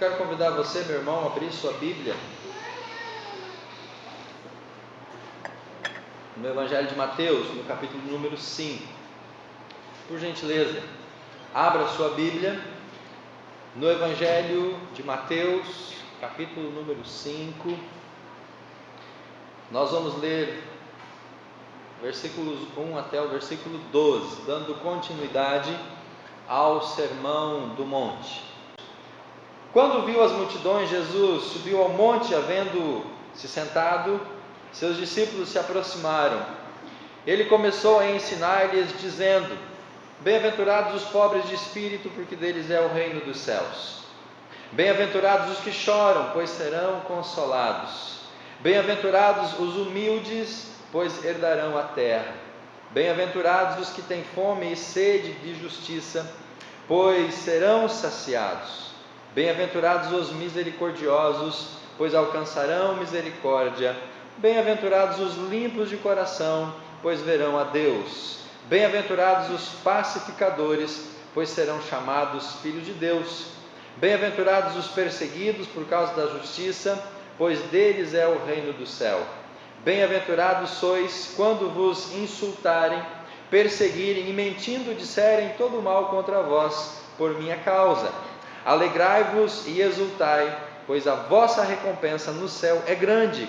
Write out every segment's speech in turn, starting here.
quero convidar você, meu irmão, a abrir sua Bíblia no Evangelho de Mateus, no capítulo número 5. Por gentileza, abra sua Bíblia no Evangelho de Mateus, capítulo número 5. Nós vamos ler versículos 1 até o versículo 12, dando continuidade ao Sermão do Monte. Quando viu as multidões, Jesus subiu ao monte, havendo-se sentado, seus discípulos se aproximaram. Ele começou a ensinar-lhes, dizendo: Bem-aventurados os pobres de espírito, porque deles é o reino dos céus. Bem-aventurados os que choram, pois serão consolados. Bem-aventurados os humildes, pois herdarão a terra. Bem-aventurados os que têm fome e sede de justiça, pois serão saciados. Bem-aventurados os misericordiosos, pois alcançarão misericórdia. Bem-aventurados os limpos de coração, pois verão a Deus. Bem-aventurados os pacificadores, pois serão chamados filhos de Deus. Bem-aventurados os perseguidos por causa da justiça, pois deles é o reino do céu. Bem-aventurados sois quando vos insultarem, perseguirem e mentindo disserem todo mal contra vós por minha causa. Alegrai-vos e exultai, pois a vossa recompensa no céu é grande,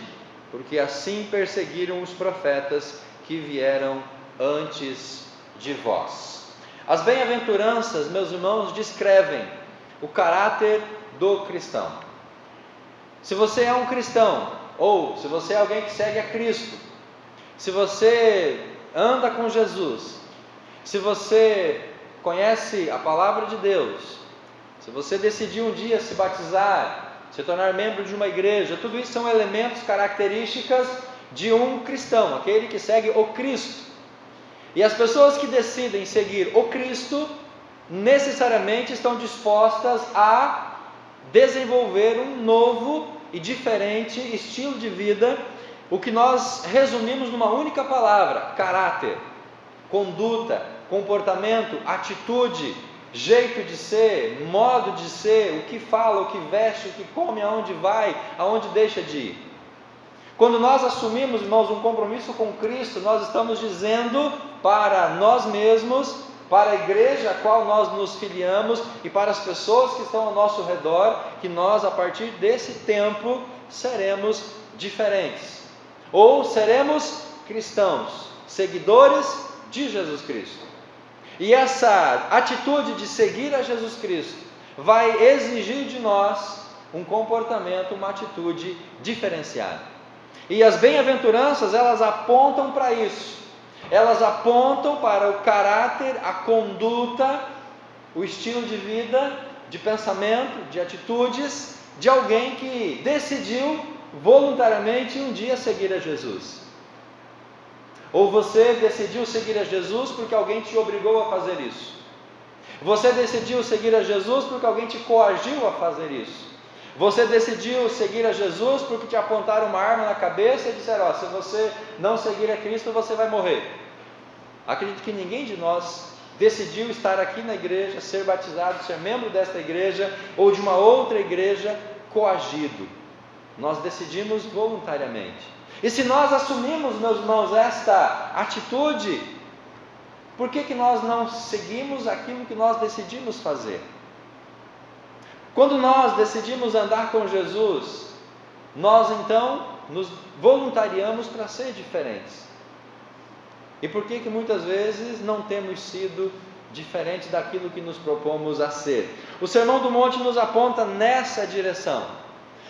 porque assim perseguiram os profetas que vieram antes de vós. As bem-aventuranças, meus irmãos, descrevem o caráter do cristão. Se você é um cristão, ou se você é alguém que segue a Cristo, se você anda com Jesus, se você conhece a palavra de Deus, se você decidiu um dia se batizar, se tornar membro de uma igreja, tudo isso são elementos, características de um cristão, aquele que segue o Cristo. E as pessoas que decidem seguir o Cristo, necessariamente estão dispostas a desenvolver um novo e diferente estilo de vida, o que nós resumimos numa única palavra: caráter, conduta, comportamento, atitude, jeito de ser, modo de ser, o que fala, o que veste, o que come, aonde vai, aonde deixa de ir. Quando nós assumimos, irmãos, um compromisso com Cristo, nós estamos dizendo para nós mesmos, para a igreja a qual nós nos filiamos e para as pessoas que estão ao nosso redor, que nós, a partir desse tempo, seremos diferentes, ou seremos cristãos, seguidores de Jesus Cristo. E essa atitude de seguir a Jesus Cristo vai exigir de nós um comportamento, uma atitude diferenciada. E as bem-aventuranças, elas apontam para isso. Elas apontam para o caráter, a conduta, o estilo de vida, de pensamento, de atitudes de alguém que decidiu voluntariamente um dia seguir a Jesus. Ou você decidiu seguir a Jesus porque alguém te obrigou a fazer isso. Você decidiu seguir a Jesus porque alguém te coagiu a fazer isso. Você decidiu seguir a Jesus porque te apontaram uma arma na cabeça e disseram: se você não seguir a Cristo, você vai morrer. Acredito que ninguém de nós decidiu estar aqui na igreja, ser batizado, ser membro desta igreja ou de uma outra igreja coagido. Nós decidimos voluntariamente. E se nós assumimos, meus irmãos, esta atitude, por que nós não seguimos aquilo que nós decidimos fazer? Quando nós decidimos andar com Jesus, nós então nos voluntariamos para ser diferentes. E por que muitas vezes não temos sido diferentes daquilo que nos propomos a ser? O Sermão do Monte nos aponta nessa direção.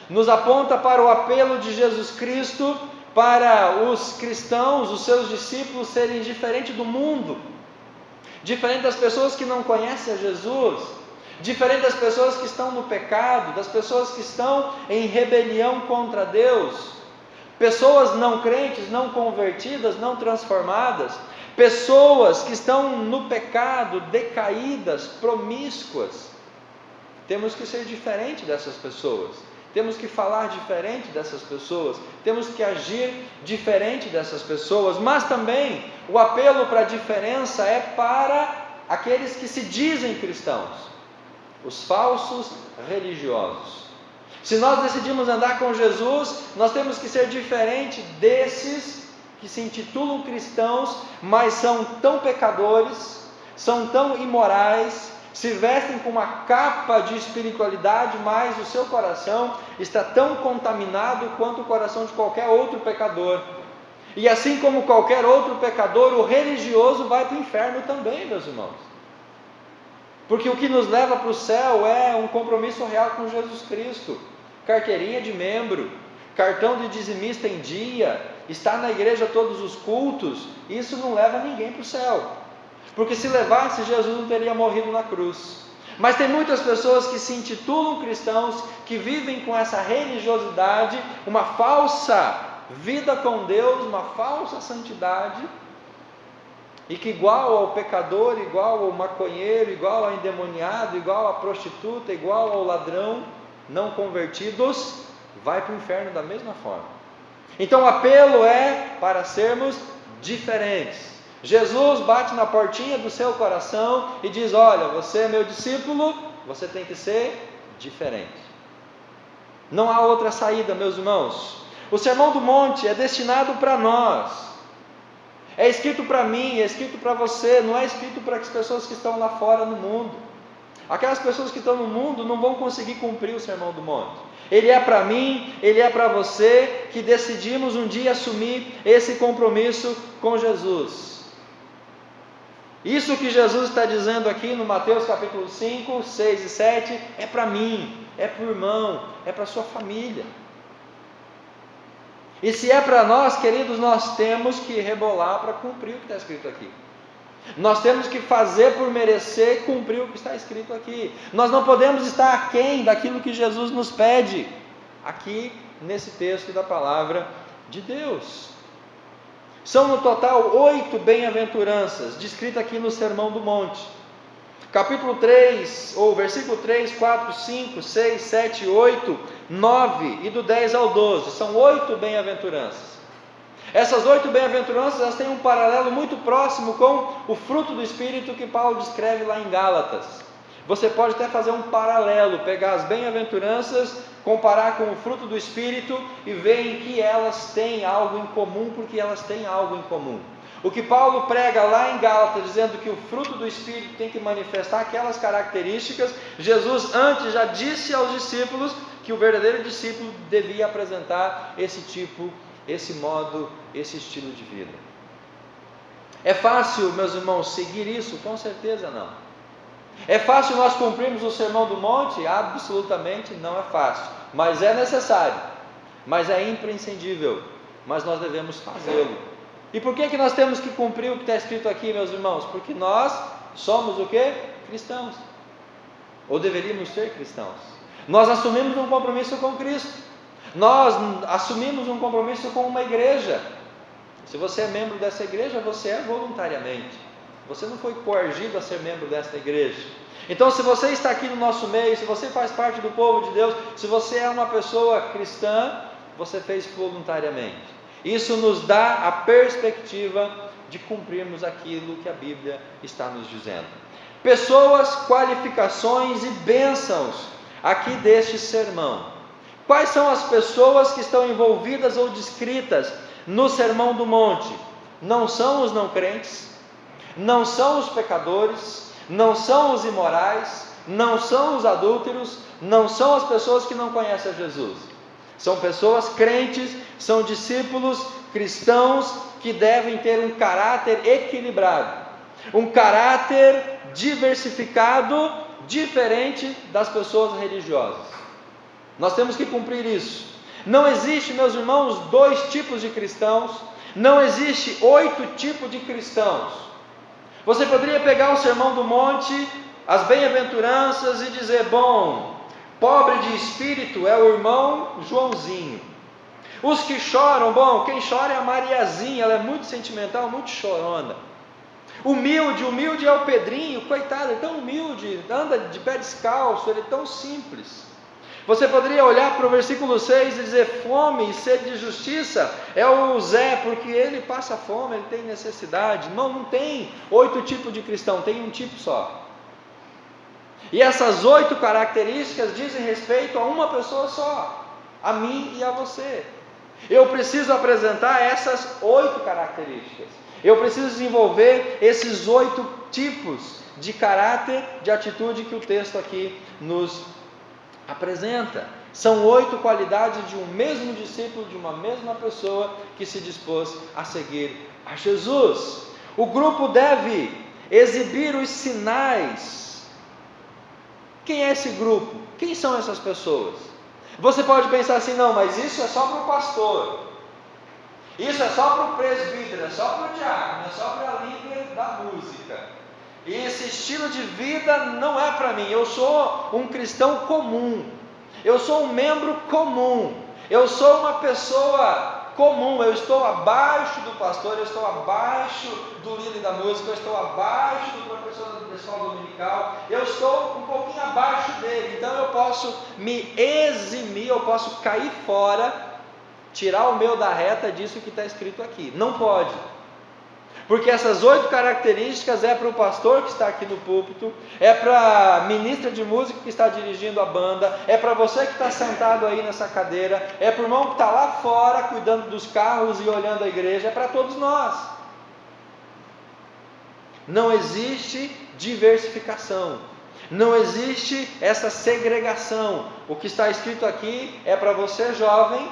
Nos aponta para o apelo de Jesus Cristo para os cristãos, os seus discípulos, serem diferentes do mundo, diferente das pessoas que não conhecem a Jesus, diferente das pessoas que estão no pecado, das pessoas que estão em rebelião contra Deus, pessoas não crentes, não convertidas, não transformadas, pessoas que estão no pecado, decaídas, promíscuas. Temos que ser diferente dessas pessoas. Temos que falar diferente dessas pessoas, temos que agir diferente dessas pessoas, mas também o apelo para a diferença é para aqueles que se dizem cristãos. os falsos religiosos. Se nós decidimos andar com Jesus, nós temos que ser diferente desses que se intitulam cristãos, mas são tão pecadores, são tão imorais, se vestem com uma capa de espiritualidade, mas o seu coração está tão contaminado quanto o coração de qualquer outro pecador. E assim como qualquer outro pecador, o religioso vai para o inferno também, meus irmãos. Porque o que nos leva para o céu é um compromisso real com Jesus Cristo. Carteirinha de membro, cartão de dizimista em dia, estar na igreja todos os cultos, isso não leva ninguém para o céu. Porque se levasse, Jesus não teria morrido na cruz. Mas tem muitas pessoas que se intitulam cristãos, que vivem com essa religiosidade, uma falsa vida com Deus, uma falsa santidade, e que igual ao pecador, igual ao maconheiro, igual ao endemoniado, igual à prostituta, igual ao ladrão, não convertidos, vai para o inferno da mesma forma. Então o apelo é para sermos diferentes. Jesus bate na portinha do seu coração e diz: olha, você é meu discípulo, você tem que ser diferente. Não há outra saída, meus irmãos. O Sermão do Monte é destinado para nós, é escrito para mim, é escrito para você, não é escrito para as pessoas que estão lá fora no mundo. Aquelas pessoas que estão no mundo não vão conseguir cumprir o Sermão do Monte. Ele é para mim, ele é para você, que decidimos um dia assumir esse compromisso com Jesus. Isso que Jesus está dizendo aqui no Mateus capítulo 5, 6 e 7, é para mim, é para o irmão, é para a sua família. E se é para nós, queridos, nós temos que rebolar para cumprir o que está escrito aqui. Nós temos que fazer por merecer cumprir o que está escrito aqui. Nós não podemos estar aquém daquilo que Jesus nos pede, aqui nesse texto da palavra de Deus. São no total 8 bem-aventuranças, descritas aqui no Sermão do Monte. Capítulo 3, ou versículo 3, 4, 5, 6, 7, 8, 9 e do 10 ao 12, são 8 bem-aventuranças. Essas 8 bem-aventuranças, elas têm um paralelo muito próximo com o fruto do Espírito que Paulo descreve lá em Gálatas. Você pode até fazer um paralelo, pegar as bem-aventuranças, comparar com o fruto do Espírito e ver em que elas têm algo em comum, porque elas têm algo em comum. O que Paulo prega lá em Gálatas, dizendo que o fruto do Espírito tem que manifestar aquelas características, Jesus antes já disse aos discípulos que o verdadeiro discípulo devia apresentar esse tipo, esse modo, esse estilo de vida. É fácil, meus irmãos, seguir isso? Com certeza não. É fácil nós cumprirmos o Sermão do Monte? Absolutamente não é fácil, mas é necessário, mas é imprescindível, mas nós devemos fazê-lo. E por que nós temos que cumprir o que está escrito aqui, meus irmãos? Porque nós somos o quê? Cristãos, ou deveríamos ser cristãos. Nós assumimos um compromisso com Cristo, nós assumimos um compromisso com uma igreja. Se você é membro dessa igreja, você é voluntariamente, você não foi coagido a ser membro dessa igreja. Então, se você está aqui no nosso meio, se você faz parte do povo de Deus, se você é uma pessoa cristã, você fez voluntariamente. Isso nos dá a perspectiva de cumprirmos aquilo que a Bíblia está nos dizendo. Pessoas, qualificações e bênçãos aqui deste sermão. Quais são as pessoas que estão envolvidas ou descritas no Sermão do Monte? Não são os não crentes, não são os pecadores, não são os imorais, não são os adúlteros, não são as pessoas que não conhecem a Jesus. São pessoas crentes, são discípulos cristãos que devem ter um caráter equilibrado, um caráter diversificado, diferente das pessoas religiosas. Nós temos que cumprir isso. Não existe, meus irmãos, 2 tipos de cristãos, não existe 8 tipos de cristãos. Você poderia pegar o Sermão do Monte, as bem-aventuranças e dizer: bom, pobre de espírito é o irmão Joãozinho. Os que choram, bom, quem chora é a Mariazinha, ela é muito sentimental, muito chorona. Humilde é o Pedrinho, coitado, ele é tão humilde, anda de pé descalço, ele é tão simples. Você poderia olhar para o versículo 6 e dizer: fome e sede de justiça é o Zé, porque ele passa fome, ele tem necessidade. Não tem 8 tipos de cristão, tem um tipo só. E essas 8 características dizem respeito a uma pessoa só, a mim e a você. Eu preciso apresentar essas 8 características. Eu preciso desenvolver esses 8 tipos de caráter, de atitude que o texto aqui nos apresenta. São 8 qualidades de um mesmo discípulo, de uma mesma pessoa que se dispôs a seguir a Jesus. O grupo deve exibir os sinais. Quem é esse grupo? Quem são essas pessoas? Você pode pensar assim, não, mas isso é só para o pastor, isso é só para o presbítero, é só para o diácono, é só para a líder da música. E esse estilo de vida não é para mim. Eu sou um cristão comum, eu sou um membro comum, eu sou uma pessoa comum, eu estou abaixo do pastor, eu estou abaixo do líder da música, eu estou abaixo do professor da escola dominical, eu estou um pouquinho abaixo dele, então eu posso me eximir, eu posso cair fora, tirar o meu da reta disso que está escrito aqui. Não pode. Porque essas 8 características é para o pastor que está aqui no púlpito, é para a ministra de música que está dirigindo a banda, é para você que está sentado aí nessa cadeira, é para o irmão que está lá fora cuidando dos carros e olhando a igreja, é para todos nós. Não existe diversificação, não existe essa segregação. O que está escrito aqui é para você jovem,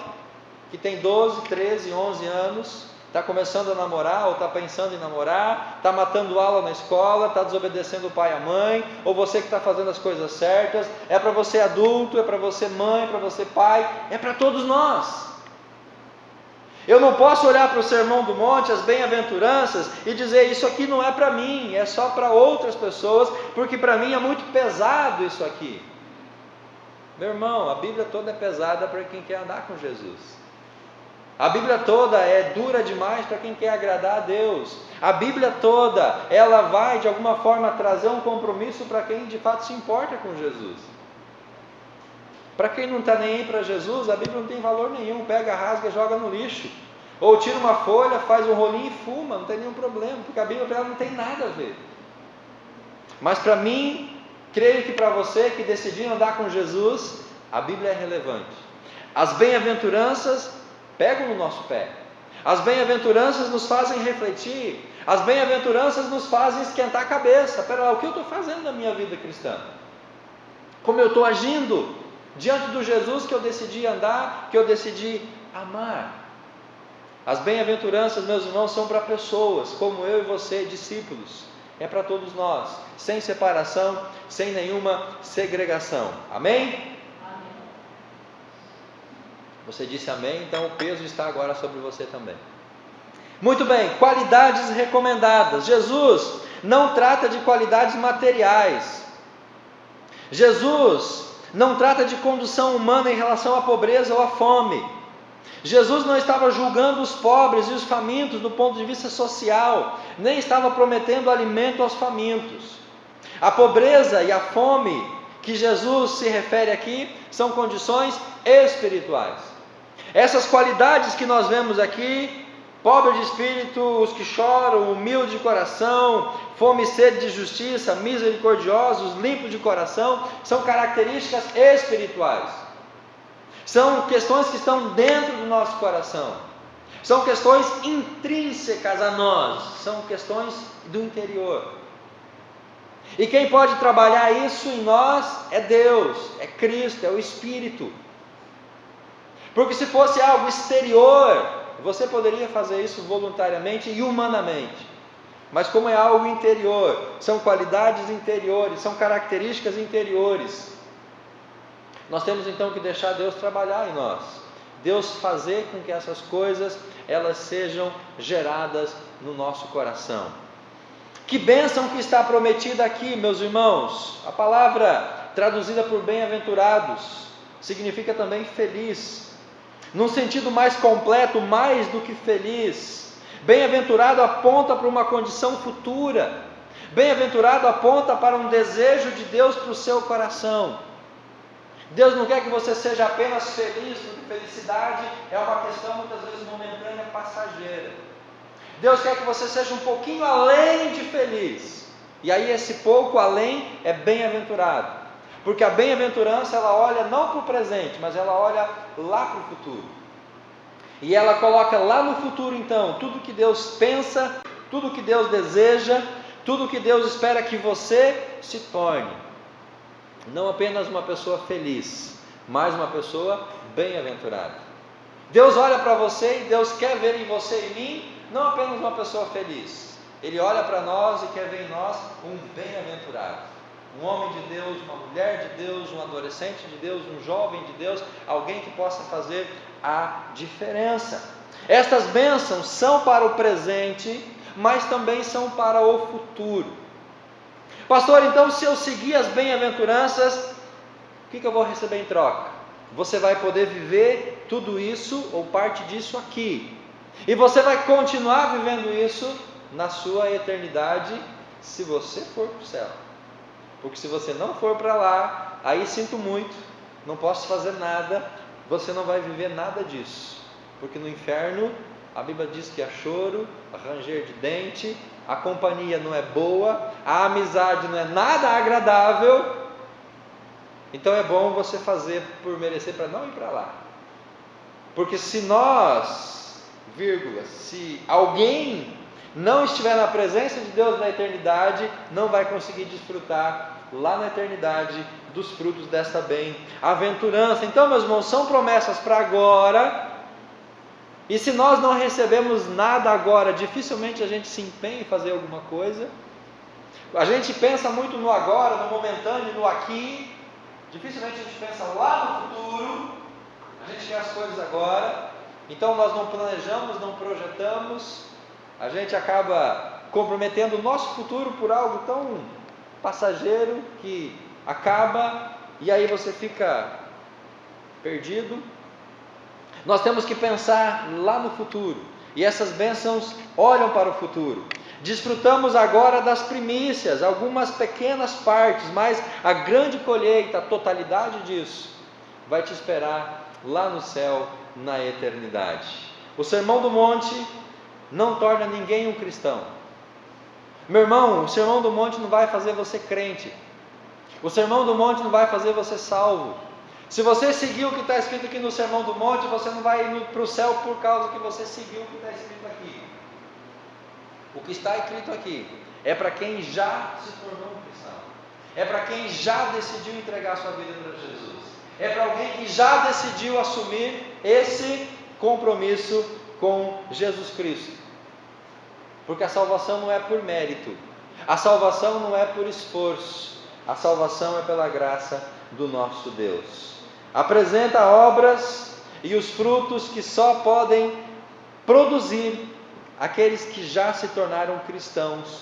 que tem 12, 13, 11 anos, está começando a namorar, ou está pensando em namorar, está matando aula na escola, está desobedecendo o pai e a mãe, ou você que está fazendo as coisas certas. É para você adulto, é para você mãe, é para você pai, é para todos nós. Eu não posso olhar para o Sermão do Monte, as bem-aventuranças, e dizer, isso aqui não é para mim, é só para outras pessoas, porque para mim é muito pesado isso aqui. Meu irmão, a Bíblia toda é pesada para quem quer andar com Jesus. A Bíblia toda é dura demais para quem quer agradar a Deus. A Bíblia toda, ela vai de alguma forma trazer um compromisso para quem de fato se importa com Jesus. Para quem não está nem aí para Jesus, a Bíblia não tem valor nenhum. Pega, rasga, joga no lixo. Ou tira uma folha, faz um rolinho e fuma, não tem nenhum problema, porque a Bíblia para ela não tem nada a ver. Mas para mim, creio que para você que decidiu andar com Jesus, a Bíblia é relevante. As bem-aventuranças pegam no nosso pé. As bem-aventuranças nos fazem refletir. As bem-aventuranças nos fazem esquentar a cabeça. Pera lá, o que eu estou fazendo na minha vida cristã? Como eu estou agindo diante do Jesus que eu decidi andar, que eu decidi amar? As bem-aventuranças, meus irmãos, são para pessoas como eu e você, discípulos. É para todos nós, sem separação, sem nenhuma segregação. Amém? Você disse amém, então o peso está agora sobre você também. Muito bem, qualidades recomendadas. Jesus não trata de qualidades materiais. Jesus não trata de condução humana em relação à pobreza ou à fome. Jesus não estava julgando os pobres e os famintos do ponto de vista social, nem estava prometendo alimento aos famintos. A pobreza e a fome que Jesus se refere aqui são condições espirituais. Essas qualidades que nós vemos aqui, pobre de espírito, os que choram, humilde de coração, fome e sede de justiça, misericordiosos, limpos de coração, são características espirituais. São questões que estão dentro do nosso coração. São questões intrínsecas a nós, são questões do interior. E quem pode trabalhar isso em nós é Deus, é Cristo, é o Espírito. Porque se fosse algo exterior, você poderia fazer isso voluntariamente e humanamente. Mas como é algo interior, são qualidades interiores, são características interiores. Nós temos então que deixar Deus trabalhar em nós. Deus fazer com que essas coisas, elas sejam geradas no nosso coração. Que bênção que está prometida aqui, meus irmãos. A palavra traduzida por bem-aventurados significa também feliz. Num sentido mais completo, mais do que feliz. Bem-aventurado aponta para uma condição futura. Bem-aventurado aponta para um desejo de Deus para o seu coração. Deus não quer que você seja apenas feliz, porque felicidade é uma questão muitas vezes momentânea, passageira. Deus quer que você seja um pouquinho além de feliz. E aí esse pouco além é bem-aventurado, porque a bem-aventurança ela olha não para o presente, mas ela olha lá para o futuro. E ela coloca lá no futuro então, tudo que Deus pensa, tudo que Deus deseja, tudo que Deus espera que você se torne. Não apenas uma pessoa feliz, mas uma pessoa bem-aventurada. Deus olha para você e Deus quer ver em você e em mim, não apenas uma pessoa feliz. Ele olha para nós e quer ver em nós um bem-aventurado. Um homem de Deus, uma mulher de Deus, um adolescente de Deus, um jovem de Deus, alguém que possa fazer a diferença. Estas bênçãos são para o presente, mas também são para o futuro. Pastor, então se eu seguir as bem-aventuranças, o que eu vou receber em troca? Você vai poder viver tudo isso, ou parte disso aqui, e você vai continuar vivendo isso na sua eternidade, se você for para o céu. Porque se você não for para lá, aí sinto muito, não posso fazer nada, você não vai viver nada disso, porque no inferno a Bíblia diz que há choro, ranger de dente, a companhia não é boa, a amizade não é nada agradável. Então é bom você fazer por merecer para não ir para lá. Porque se nós, se alguém não estiver na presença de Deus na eternidade, não vai conseguir desfrutar lá na eternidade dos frutos desta bem-aventurança. Então, meus irmãos, são promessas para agora. E se nós não recebemos nada agora, dificilmente a gente se empenha em fazer alguma coisa. A gente pensa muito no agora, no momentâneo, no aqui. Dificilmente a gente pensa lá no futuro. A gente quer as coisas agora. Então nós não planejamos, não projetamos. A gente acaba comprometendo o nosso futuro por algo tão passageiro que acaba, e aí você fica perdido. Nós temos que pensar lá no futuro, e essas bênçãos olham para o futuro. Desfrutamos agora das primícias, algumas pequenas partes, mas a grande colheita, a totalidade disso, vai te esperar lá no céu, na eternidade. O Sermão do Monte não torna ninguém um cristão. Meu irmão, o Sermão do Monte não vai fazer você crente. O Sermão do Monte não vai fazer você salvo. Se você seguir o que está escrito aqui no Sermão do Monte, você não vai ir para o céu por causa que você seguiu o que está escrito aqui. O que está escrito aqui é para quem já se tornou um cristão. É para quem já decidiu entregar sua vida para Jesus. É para alguém que já decidiu assumir esse compromisso com Jesus Cristo. Porque a salvação não é por mérito, a salvação não é por esforço, a salvação é pela graça do nosso Deus. Apresenta obras e os frutos que só podem produzir aqueles que já se tornaram cristãos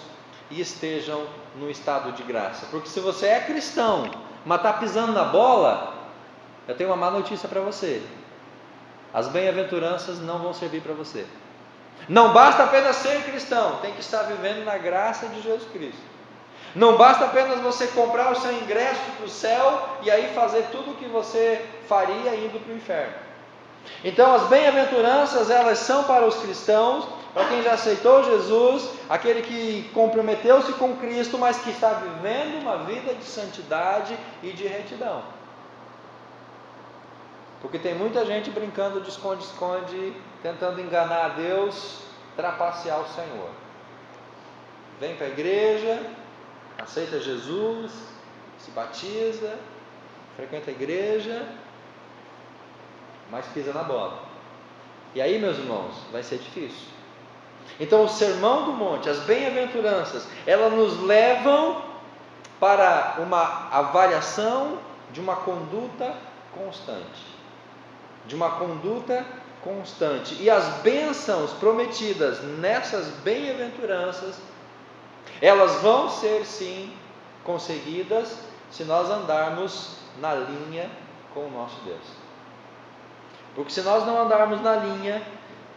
e estejam no estado de graça. Porque se você é cristão, mas está pisando na bola, eu tenho uma má notícia para você: as bem-aventuranças não vão servir para você. Não basta apenas ser cristão, tem que estar vivendo na graça de Jesus Cristo. Não basta apenas você comprar o seu ingresso para o céu e aí fazer tudo o que você faria indo para o inferno. Então as bem-aventuranças, elas são para os cristãos, para quem já aceitou Jesus, aquele que comprometeu-se com Cristo, mas que está vivendo uma vida de santidade e de retidão. Porque tem muita gente brincando de esconde-esconde, tentando enganar a Deus, trapacear o Senhor. Vem para a igreja, aceita Jesus, se batiza, frequenta a igreja, mas pisa na bola. E aí, meus irmãos, vai ser difícil. Então o Sermão do Monte, as bem-aventuranças, elas nos levam para uma avaliação de uma conduta constante. De uma conduta constante. E as bênçãos prometidas nessas bem-aventuranças, elas vão ser sim conseguidas se nós andarmos na linha com o nosso Deus. Porque se nós não andarmos na linha,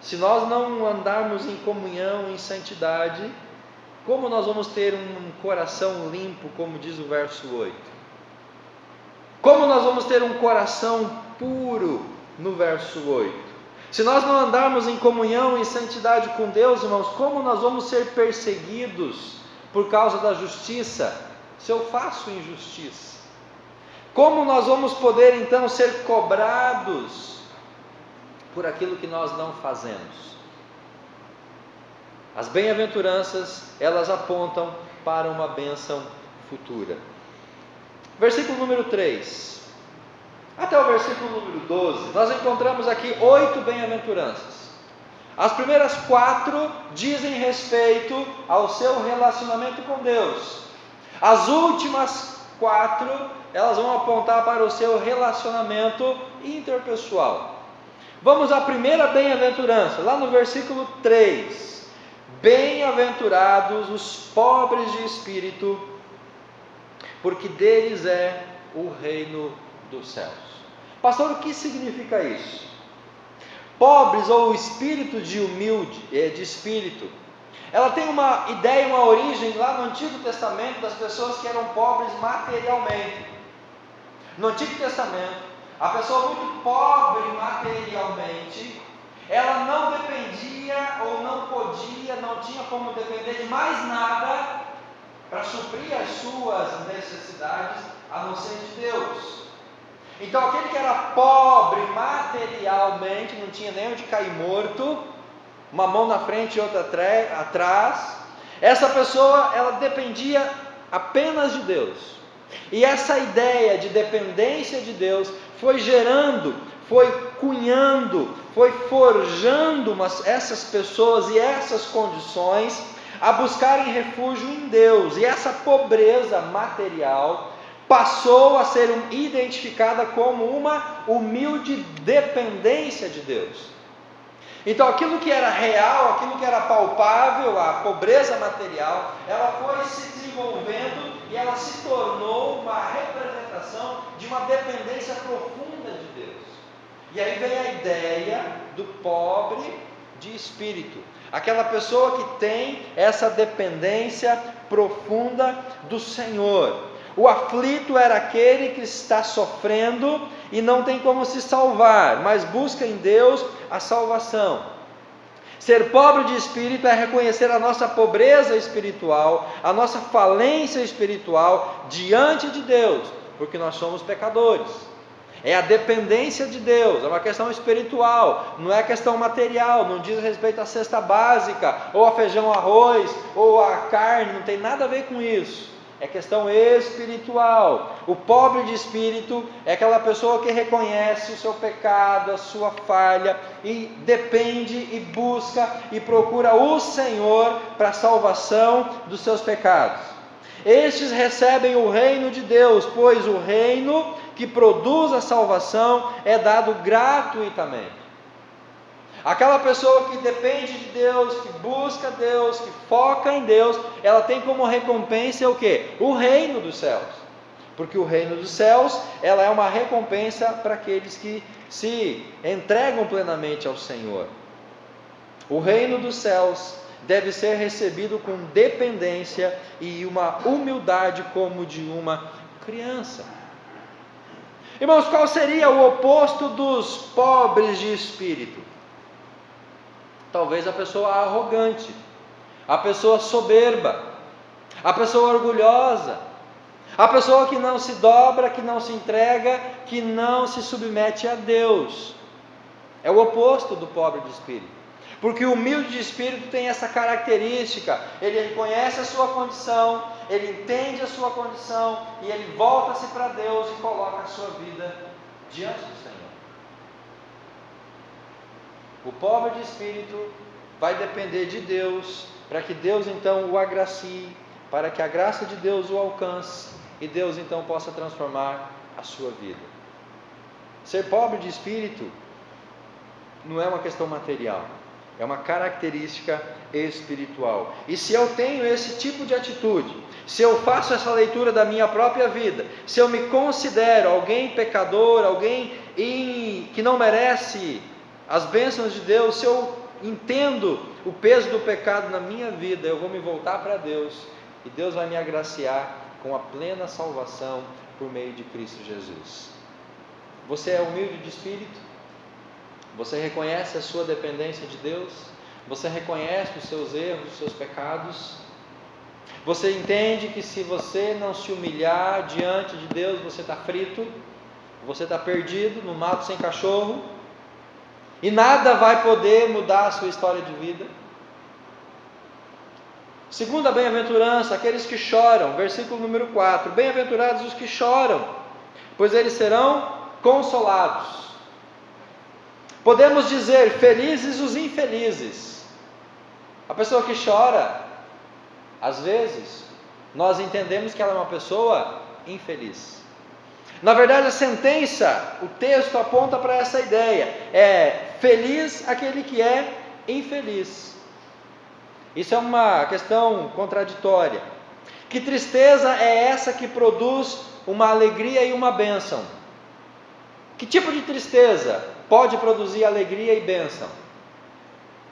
se nós não andarmos em comunhão, em santidade, como nós vamos ter um coração limpo, como diz o verso 8? Como nós vamos ter um coração puro, no verso 8? Se nós não andarmos em comunhão, em santidade com Deus, irmãos, como nós vamos ser perseguidos por causa da justiça, se eu faço injustiça? Como nós vamos poder então ser cobrados por aquilo que nós não fazemos? As bem-aventuranças, elas apontam para uma bênção futura. Versículo número 3, até o versículo número 12, nós encontramos aqui 8 bem-aventuranças. As primeiras 4 dizem respeito ao seu relacionamento com Deus. As últimas 4, elas vão apontar para o seu relacionamento interpessoal. Vamos à primeira bem-aventurança, lá no versículo 3. Bem-aventurados os pobres de espírito, porque deles é o reino dos céus. Pastor, o que significa isso? Pobres, ou espírito de humilde, de espírito, ela tem uma ideia, uma origem lá no Antigo Testamento das pessoas que eram pobres materialmente. No Antigo Testamento, a pessoa muito pobre materialmente, ela não dependia ou não podia, não tinha como depender de mais nada para suprir as suas necessidades, a não ser de Deus. Então aquele que era pobre materialmente, não tinha nem onde cair morto, uma mão na frente e outra atrás, essa pessoa, ela dependia apenas de Deus. E essa ideia de dependência de Deus foi gerando, foi cunhando, foi forjando essas pessoas e essas condições a buscarem refúgio em Deus. E essa pobreza material passou a ser identificada como uma humilde dependência de Deus. Então aquilo que era real, aquilo que era palpável, a pobreza material, ela foi se desenvolvendo e ela se tornou uma representação de uma dependência profunda de Deus. E aí vem a ideia do pobre de espírito, aquela pessoa que tem essa dependência profunda do Senhor. O aflito era aquele que está sofrendo e não tem como se salvar, mas busca em Deus a salvação. Ser pobre de espírito é reconhecer a nossa pobreza espiritual, a nossa falência espiritual diante de Deus, porque nós somos pecadores. É a dependência de Deus, é uma questão espiritual, não é questão material, não diz respeito à cesta básica, ou a feijão, arroz, ou a carne, não tem nada a ver com isso. É questão espiritual. O pobre de espírito é aquela pessoa que reconhece o seu pecado, a sua falha, e depende e busca e procura o Senhor para a salvação dos seus pecados. Estes recebem o reino de Deus, pois o reino que produz a salvação é dado gratuitamente. Aquela pessoa que depende de Deus, que busca Deus, que foca em Deus, ela tem como recompensa o quê? O reino dos céus. Porque o reino dos céus, ela é uma recompensa para aqueles que se entregam plenamente ao Senhor. O reino dos céus deve ser recebido com dependência e uma humildade como de uma criança. Irmãos, qual seria o oposto dos pobres de espírito? Talvez a pessoa arrogante, a pessoa soberba, a pessoa orgulhosa, a pessoa que não se dobra, que não se entrega, que não se submete a Deus. É o oposto do pobre de espírito. Porque o humilde de espírito tem essa característica, ele reconhece a sua condição, ele entende a sua condição, e ele volta-se para Deus e coloca a sua vida diante do Senhor. O pobre de espírito vai depender de Deus, para que Deus então o agracie, para que a graça de Deus o alcance, e Deus então possa transformar a sua vida. Ser pobre de espírito não é uma questão material, é uma característica espiritual. E se eu tenho esse tipo de atitude, se eu faço essa leitura da minha própria vida, se eu me considero alguém pecador, alguém que não merece as bênçãos de Deus, se eu entendo o peso do pecado na minha vida, eu vou me voltar para Deus, e Deus vai me agraciar com a plena salvação por meio de Cristo Jesus. Você é humilde de espírito? Você reconhece a sua dependência de Deus? Você reconhece os seus erros, os seus pecados? Você entende que se você não se humilhar diante de Deus, você está frito, você está perdido no mato sem cachorro, e nada vai poder mudar a sua história de vida. Segunda bem-aventurança, aqueles que choram, versículo número 4, bem-aventurados os que choram, pois eles serão consolados. Podemos dizer, felizes os infelizes. A pessoa que chora, às vezes, nós entendemos que ela é uma pessoa infeliz. Na verdade, a sentença, o texto aponta para essa ideia, é feliz aquele que é infeliz. Isso é uma questão contraditória. Que tristeza é essa que produz uma alegria e uma bênção? Que tipo de tristeza pode produzir alegria e bênção?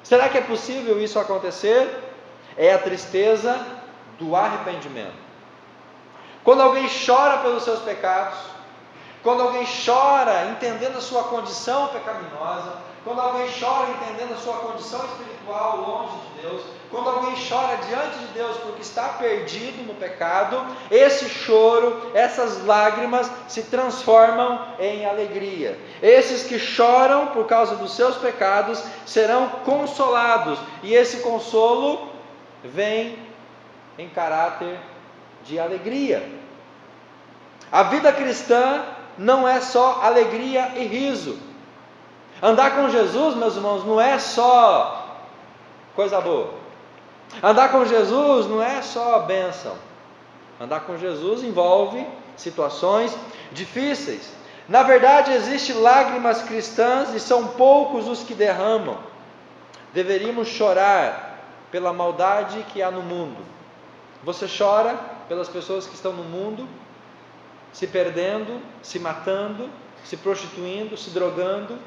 Será que é possível isso acontecer? É a tristeza do arrependimento. Quando alguém chora pelos seus pecados, quando alguém chora entendendo a sua condição pecaminosa, quando alguém chora entendendo a sua condição espiritual longe de Deus, quando alguém chora diante de Deus porque está perdido no pecado, esse choro, essas lágrimas se transformam em alegria. Esses que choram por causa dos seus pecados serão consolados, e esse consolo vem em caráter de alegria. A vida cristã não é só alegria e riso. Andar com Jesus, meus irmãos, não é só coisa boa. Andar com Jesus não é só bênção. Andar com Jesus envolve situações difíceis. Na verdade, existem lágrimas cristãs e são poucos os que derramam. Deveríamos chorar pela maldade que há no mundo. Você chora pelas pessoas que estão no mundo, se perdendo, se matando, se prostituindo, se drogando.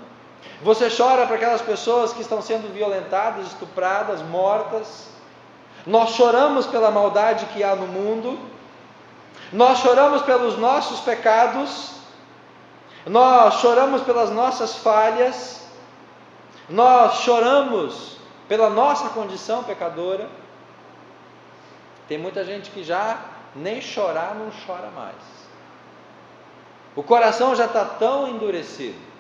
Você chora para aquelas pessoas que estão sendo violentadas, estupradas, mortas. Nós choramos pela maldade que há no mundo. Nós choramos pelos nossos pecados. Nós choramos pelas nossas falhas. Nós choramos pela nossa condição pecadora. Tem muita gente que já nem chorar não chora mais. O coração já está tão endurecido.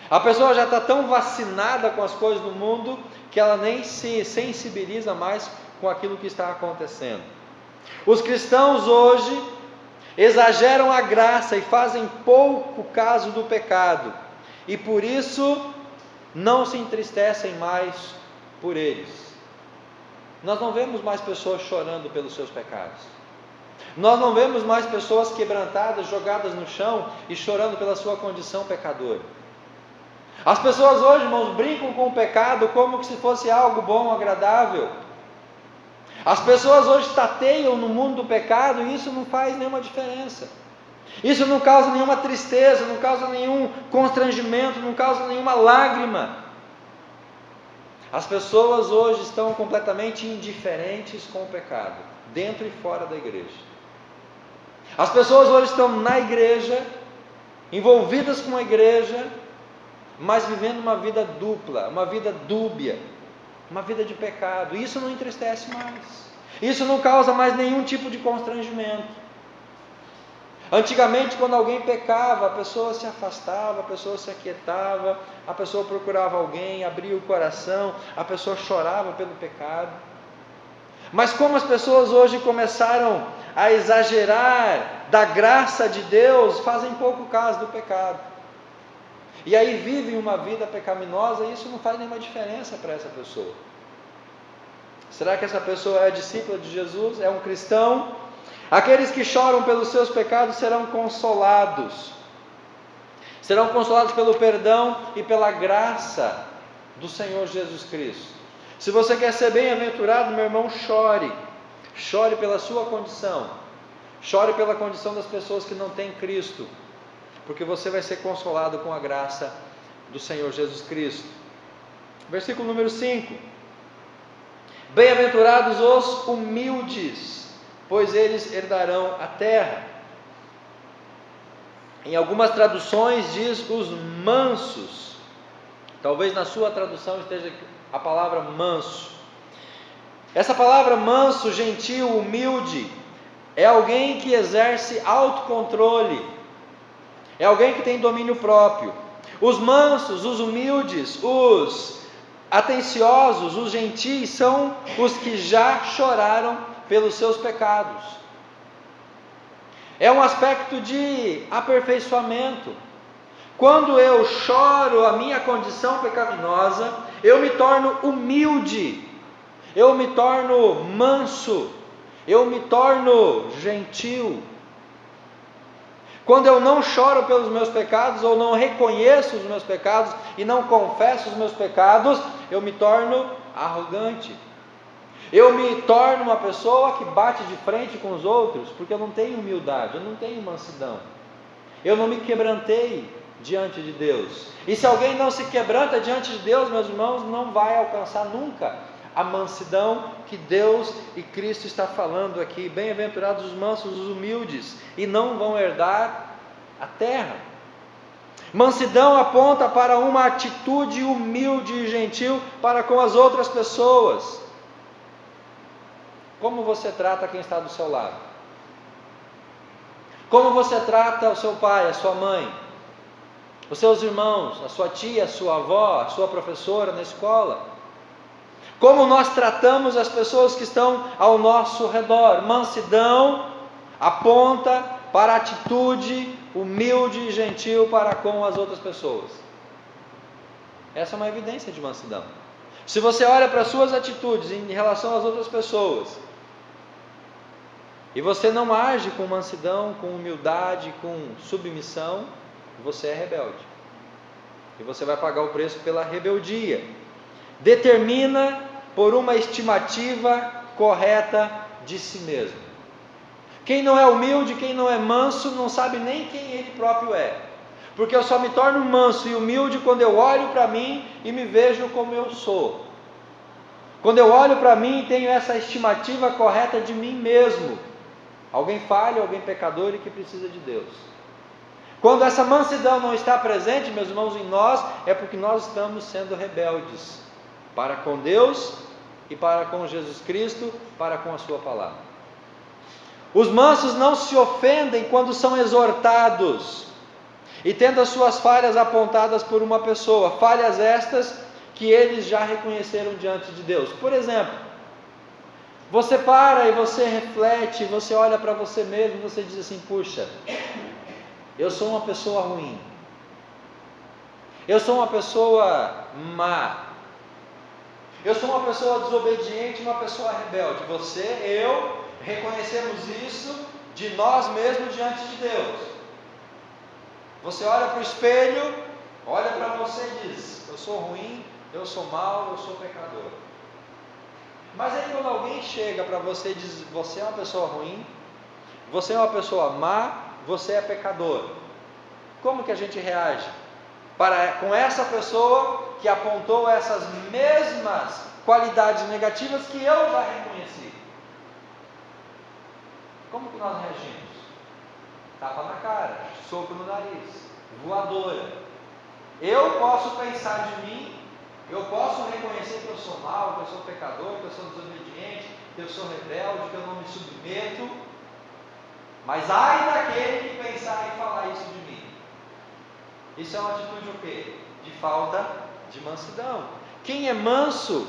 A pessoa já está tão vacinada com as coisas do mundo que ela nem se sensibiliza mais com aquilo que está acontecendo. Os cristãos hoje exageram a graça e fazem pouco caso do pecado, e por isso não se entristecem mais por eles. Nós não vemos mais pessoas chorando pelos seus pecados. Nós não vemos mais pessoas quebrantadas, jogadas no chão e chorando pela sua condição pecadora. As pessoas hoje, irmãos, brincam com o pecado como se fosse algo bom, agradável. As pessoas hoje tateiam no mundo do pecado e isso não faz nenhuma diferença. Isso não causa nenhuma tristeza, não causa nenhum constrangimento, não causa nenhuma lágrima. As pessoas hoje estão completamente indiferentes com o pecado, dentro e fora da igreja. As pessoas hoje estão na igreja, envolvidas com a igreja, mas vivendo uma vida dupla, uma vida dúbia, uma vida de pecado. Isso não entristece mais. Isso não causa mais nenhum tipo de constrangimento. Antigamente, quando alguém pecava, a pessoa se afastava, a pessoa se aquietava, a pessoa procurava alguém, abria o coração, a pessoa chorava pelo pecado. Mas como as pessoas hoje começaram a exagerar da graça de Deus, fazem pouco caso do pecado. E aí vivem uma vida pecaminosa e isso não faz nenhuma diferença para essa pessoa. Será que essa pessoa é discípula de Jesus? É um cristão? Aqueles que choram pelos seus pecados serão consolados. Serão consolados pelo perdão e pela graça do Senhor Jesus Cristo. Se você quer ser bem-aventurado, meu irmão, chore. Chore pela sua condição. Chore pela condição das pessoas que não têm Cristo. Porque você vai ser consolado com a graça do Senhor Jesus Cristo. Versículo número 5. Bem-aventurados os humildes, pois eles herdarão a terra. Em algumas traduções diz os mansos. Talvez na sua tradução esteja a palavra manso. Essa palavra manso, gentil, humilde, é alguém que exerce autocontrole, é alguém que tem domínio próprio. Os mansos, os humildes, os atenciosos, os gentis, são os que já choraram pelos seus pecados. É um aspecto de aperfeiçoamento. Quando eu choro a minha condição pecaminosa, eu me torno humilde, eu me torno manso, eu me torno gentil. Quando eu não choro pelos meus pecados, ou não reconheço os meus pecados e não confesso os meus pecados, eu me torno arrogante. Eu me torno uma pessoa que bate de frente com os outros, porque eu não tenho humildade, eu não tenho mansidão. Eu não me quebrantei diante de Deus. E se alguém não se quebranta diante de Deus, meus irmãos, não vai alcançar nunca a mansidão que Deus e Cristo está falando aqui. Bem-aventurados os mansos, os humildes, e não vão herdar a terra. Mansidão aponta para uma atitude humilde e gentil para com as outras pessoas. Como você trata quem está do seu lado? Como você trata o seu pai, a sua mãe, os seus irmãos, a sua tia, a sua avó, a sua professora na escola? Como nós tratamos as pessoas que estão ao nosso redor? Mansidão aponta para a atitude humilde e gentil para com as outras pessoas. Essa é uma evidência de mansidão. Se você olha para as suas atitudes em relação às outras pessoas, e você não age com mansidão, com humildade, com submissão, você é rebelde. E você vai pagar o preço pela rebeldia. Determina por uma estimativa correta de si mesmo. Quem não é humilde, quem não é manso, não sabe nem quem ele próprio é. Porque eu só me torno manso e humilde quando eu olho para mim e me vejo como eu sou. Quando eu olho para mim e tenho essa estimativa correta de mim mesmo. Alguém falho, alguém pecador e que precisa de Deus. Quando essa mansidão não está presente, meus irmãos, em nós, é porque nós estamos sendo rebeldes para com Deus e para com Jesus Cristo, para com a sua palavra. Os mansos não se ofendem quando são exortados e tendo as suas falhas apontadas por uma pessoa, falhas estas que eles já reconheceram diante de Deus. Por exemplo, você para e você reflete, você olha para você mesmo e você diz assim: puxa, eu sou uma pessoa ruim, eu sou uma pessoa má, eu sou uma pessoa desobediente, uma pessoa rebelde. Você, eu, reconhecemos isso de nós mesmos diante de Deus. Você olha para o espelho, olha para você e diz: eu sou ruim, eu sou mau, eu sou pecador. Mas aí quando alguém chega para você e diz: você é uma pessoa ruim, você é uma pessoa má, você é pecador, como que a gente reage com essa pessoa que apontou essas mesmas qualidades negativas que eu já reconheci? Como que nós reagimos? Tapa na cara, soco no nariz, voadora. Eu posso pensar de mim, eu posso reconhecer que eu sou mau, que eu sou pecador, que eu sou desobediente, que eu sou rebelde, que eu não me submeto, mas ai daquele que pensar em falar isso de mim. Isso é uma atitude o quê? De falta de mansidão. Quem é manso,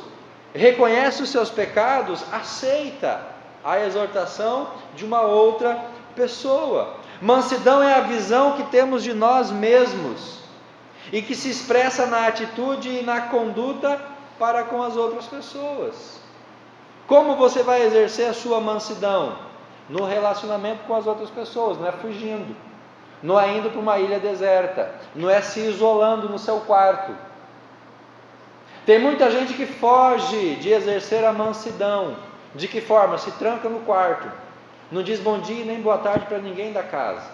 reconhece os seus pecados, aceita a exortação de uma outra pessoa. Mansidão é a visão que temos de nós mesmos e que se expressa na atitude e na conduta para com as outras pessoas. Como você vai exercer a sua mansidão? No relacionamento com as outras pessoas, não é fugindo, não é indo para uma ilha deserta, não é se isolando no seu quarto. Tem muita gente que foge de exercer a mansidão. De que forma? Se tranca no quarto, não diz bom dia nem boa tarde para ninguém da casa,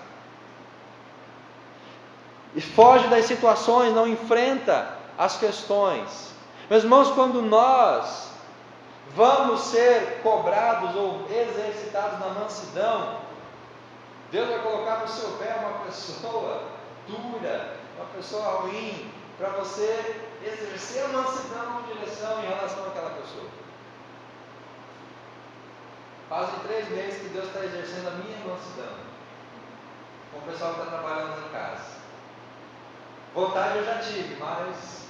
e foge das situações, não enfrenta as questões. Meus irmãos, quando nós vamos ser cobrados ou exercitados na mansidão, Deus vai colocar no seu pé uma pessoa dura, uma pessoa ruim, para você exercer a mansidão em direção em relação àquela pessoa. Fazem 3 meses que Deus está exercendo a minha mansidão com o pessoal que está trabalhando em casa. Vontade eu já tive, mas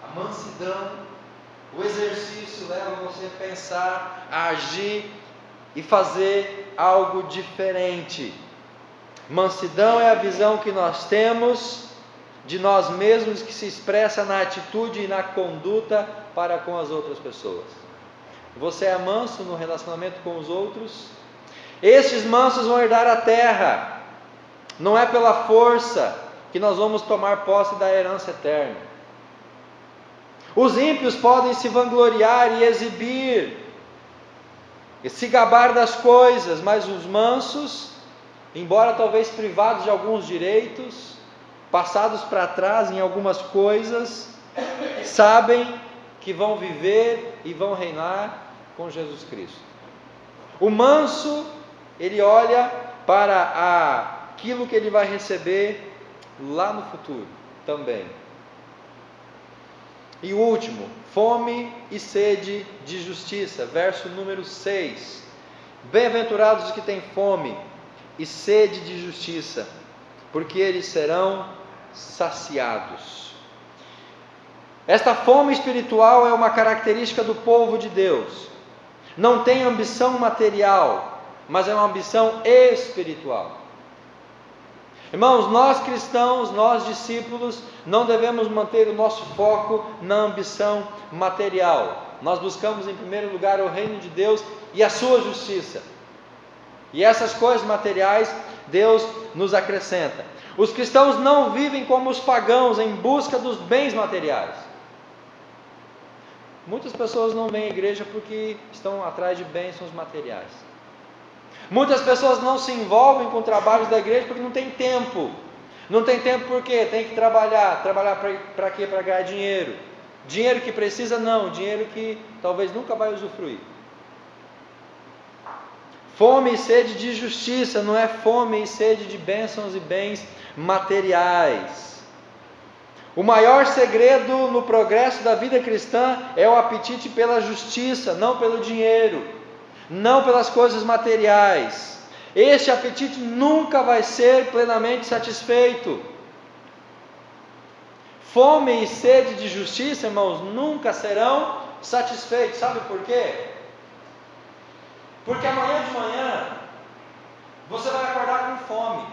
a mansidão, o exercício leva você a pensar, a agir e fazer algo diferente. Mansidão é a visão que nós temos de nós mesmos, que se expressa na atitude e na conduta para com as outras pessoas. Você é manso no relacionamento com os outros? Estes mansos vão herdar a terra. Não é pela força que nós vamos tomar posse da herança eterna. Os ímpios podem se vangloriar e exibir, e se gabar das coisas, mas os mansos, embora talvez privados de alguns direitos, passados para trás em algumas coisas, sabem que vão viver e vão reinar com Jesus Cristo. O manso, ele olha para aquilo que ele vai receber lá no futuro também. E o último, fome e sede de justiça, verso número 6. Bem-aventurados os que têm fome e sede de justiça, porque eles serão saciados. Esta fome espiritual é uma característica do povo de Deus. Não tem ambição material, mas é uma ambição espiritual. Irmãos, nós cristãos, nós discípulos, não devemos manter o nosso foco na ambição material. Nós buscamos em primeiro lugar o reino de Deus e a sua justiça. E essas coisas materiais Deus nos acrescenta. Os cristãos não vivem como os pagãos em busca dos bens materiais. Muitas pessoas não vêm à igreja porque estão atrás de bênçãos materiais. Muitas pessoas não se envolvem com trabalhos da igreja porque não tem tempo. Não tem tempo por quê? Tem que trabalhar. Trabalhar para quê? Para ganhar dinheiro. Dinheiro que precisa não, dinheiro que talvez nunca vai usufruir. Fome e sede de justiça não é fome e sede de bênçãos e bens materiais. O maior segredo no progresso da vida cristã é o apetite pela justiça, não pelo dinheiro, não pelas coisas materiais. Este apetite nunca vai ser plenamente satisfeito. Fome e sede de justiça, irmãos, nunca serão satisfeitos. Sabe por quê? Porque amanhã de manhã você vai acordar com fome.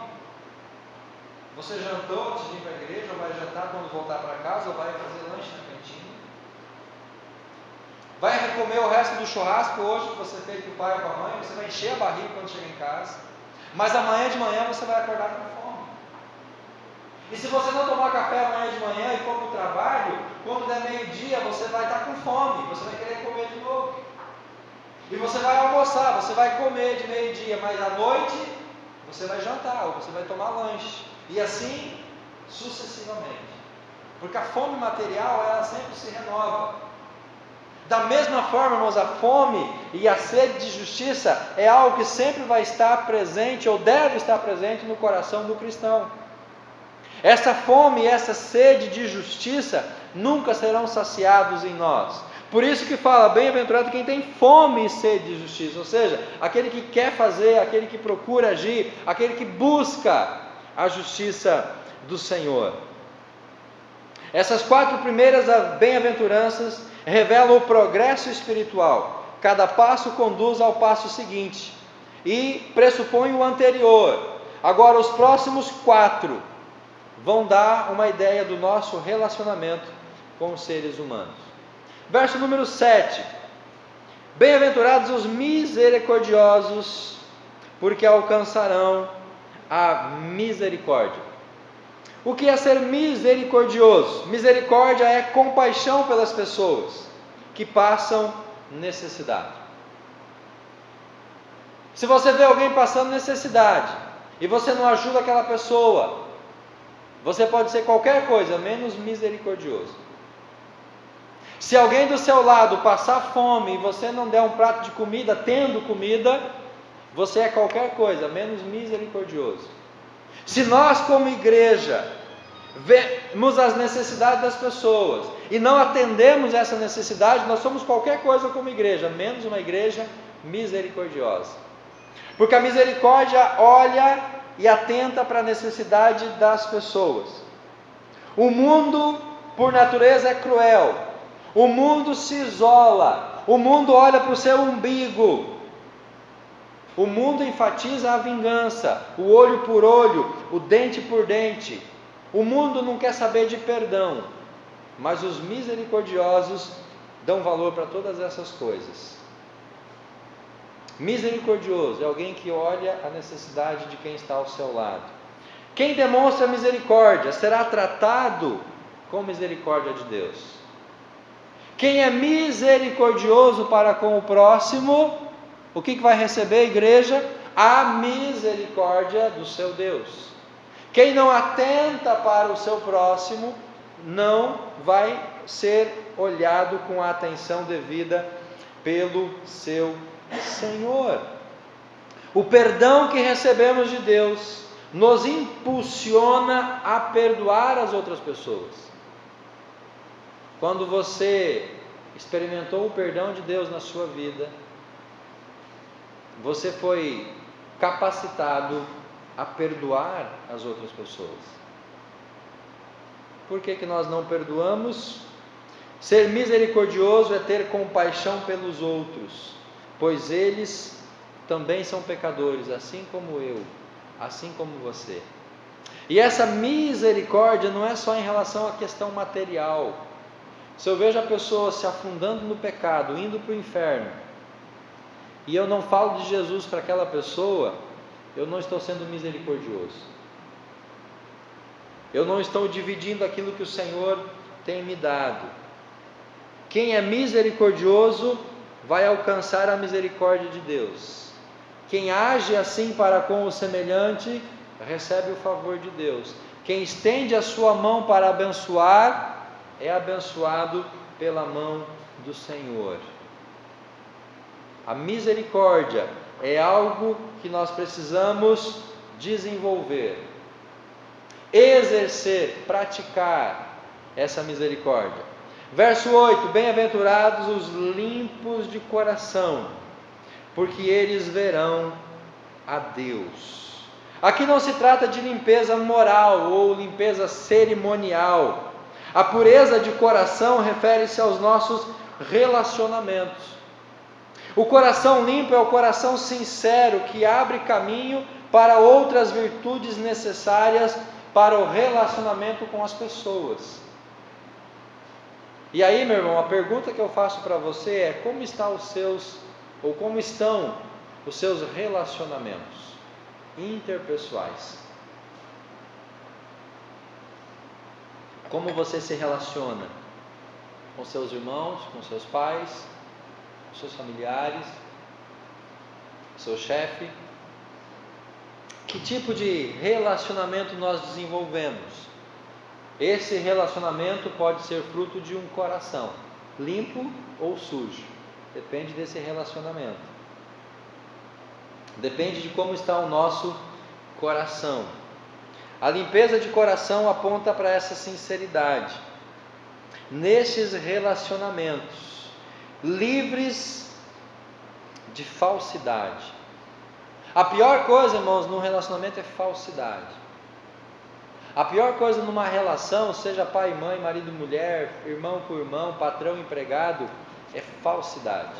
Você jantou antes de ir para a igreja, ou vai jantar quando voltar para casa, ou vai fazer lanche na cantina. Vai comer o resto do churrasco hoje que você fez com o pai ou com a mãe, você vai encher a barriga quando chegar em casa. Mas amanhã de manhã você vai acordar com fome. E se você não tomar café amanhã de manhã e for para o trabalho, quando der meio-dia você vai estar com fome, você vai querer comer de novo. E você vai almoçar, você vai comer de meio-dia, mas à noite você vai jantar, ou você vai tomar lanche. E assim sucessivamente. Porque a fome material, ela sempre se renova. Da mesma forma, irmãos, a fome e a sede de justiça é algo que sempre vai estar presente, ou deve estar presente no coração do cristão. Essa fome e essa sede de justiça nunca serão saciados em nós. Por isso que fala, bem-aventurado quem tem fome e sede de justiça, ou seja, aquele que quer fazer, aquele que procura agir, aquele que busca a justiça do Senhor. Essas 4 primeiras bem-aventuranças revelam o progresso espiritual. Cada passo conduz ao passo seguinte e pressupõe o anterior. Agora os próximos 4 vão dar uma ideia do nosso relacionamento com os seres humanos. Verso número 7. Bem-aventurados os misericordiosos, porque alcançarão a misericórdia. O que é ser misericordioso? Misericórdia é compaixão pelas pessoas que passam necessidade. Se você vê alguém passando necessidade e você não ajuda aquela pessoa, você pode ser qualquer coisa menos misericordioso. Se alguém do seu lado passar fome e você não der um prato de comida, tendo comida, você é qualquer coisa menos misericordioso. Se nós como igreja vemos as necessidades das pessoas e não atendemos essa necessidade, nós somos qualquer coisa como igreja, menos uma igreja misericordiosa. Porque a misericórdia olha e atenta para a necessidade das pessoas. O mundo, por natureza, é cruel. O mundo se isola. O mundo olha para o seu umbigo. O mundo enfatiza a vingança, o olho por olho, o dente por dente. O mundo não quer saber de perdão, mas os misericordiosos dão valor para todas essas coisas. Misericordioso é alguém que olha a necessidade de quem está ao seu lado. Quem demonstra misericórdia será tratado com misericórdia de Deus. Quem é misericordioso para com o próximo, o que vai receber, igreja? A misericórdia do seu Deus. Quem não atenta para o seu próximo, não vai ser olhado com a atenção devida pelo seu Senhor. O perdão que recebemos de Deus nos impulsiona a perdoar as outras pessoas. Quando você experimentou o perdão de Deus na sua vida, você foi capacitado a perdoar as outras pessoas. Por que nós não perdoamos? Ser misericordioso é ter compaixão pelos outros, pois eles também são pecadores, assim como eu, assim como você. E essa misericórdia não é só em relação à questão material. Se eu vejo a pessoa se afundando no pecado, indo para o inferno, e eu não falo de Jesus para aquela pessoa, eu não estou sendo misericordioso. Eu não estou dividindo aquilo que o Senhor tem me dado. Quem é misericordioso vai alcançar a misericórdia de Deus. Quem age assim para com o semelhante, recebe o favor de Deus. Quem estende a sua mão para abençoar, é abençoado pela mão do Senhor. A misericórdia é algo que nós precisamos desenvolver, exercer, praticar essa misericórdia. Verso 8: bem-aventurados os limpos de coração, porque eles verão a Deus. Aqui não se trata de limpeza moral ou limpeza cerimonial. A pureza de coração refere-se aos nossos relacionamentos. O coração limpo é o coração sincero, que abre caminho para outras virtudes necessárias para o relacionamento com as pessoas. E aí, meu irmão, a pergunta que eu faço para você é: como estão os seus relacionamentos interpessoais? Como você se relaciona com seus irmãos, com seus pais, com seus familiares, seu chefe? Que tipo de relacionamento nós desenvolvemos? Esse relacionamento pode ser fruto de um coração limpo ou sujo, depende desse relacionamento, depende de como está o nosso coração. A limpeza de coração aponta para essa sinceridade, nesses relacionamentos, livres de falsidade. A pior coisa, irmãos, num relacionamento é falsidade. A pior coisa numa relação, seja pai e mãe, marido e mulher, irmão com irmão, patrão e empregado, é falsidade.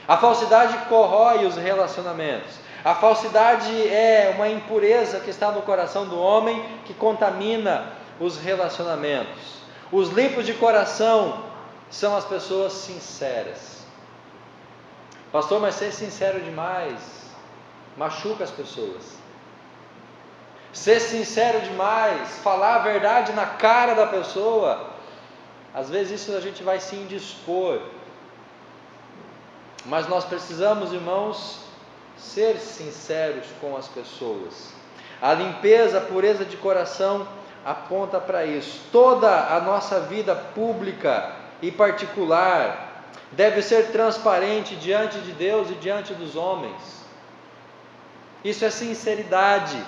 A falsidade corrói os relacionamentos. A falsidade é uma impureza que está no coração do homem, que contamina os relacionamentos. Os limpos de coração são as pessoas sinceras. Pastor, mas ser sincero demais machuca as pessoas. Ser sincero demais, falar a verdade na cara da pessoa, às vezes isso a gente vai se indispor. Mas nós precisamos, irmãos, ser sinceros com as pessoas. A limpeza, a pureza de coração aponta para isso. Toda a nossa vida pública e particular deve ser transparente diante de Deus e diante dos homens. Isso é sinceridade.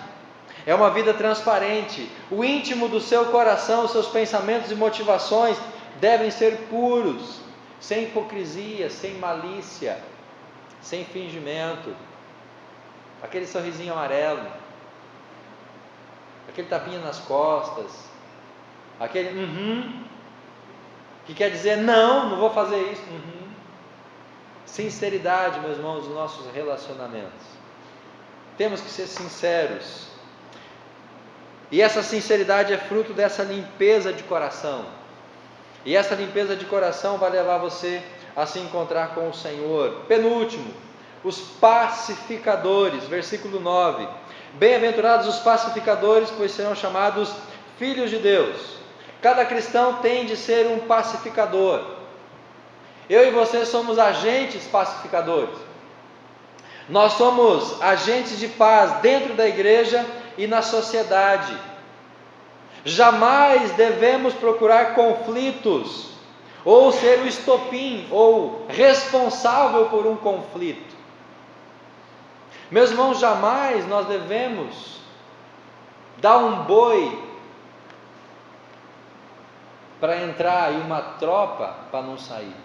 É uma vida transparente. O íntimo do seu coração, seus pensamentos e motivações devem ser puros, sem hipocrisia, sem malícia, sem fingimento, aquele sorrisinho amarelo, aquele tapinha nas costas, aquele que quer dizer não vou fazer isso. Sinceridade, meus irmãos, nos nossos relacionamentos. Temos que ser sinceros. E essa sinceridade é fruto dessa limpeza de coração. E essa limpeza de coração vai levar você a se encontrar com o Senhor. Penúltimo, os pacificadores, versículo 9. Bem-aventurados os pacificadores, pois serão chamados filhos de Deus. Cada cristão tem de ser um pacificador. Eu e você somos agentes pacificadores. Nós somos agentes de paz dentro da igreja e na sociedade. Jamais devemos procurar conflitos, ou ser o estopim, ou responsável por um conflito. Meus irmãos, jamais nós devemos dar um boi para entrar e uma tropa para não sair.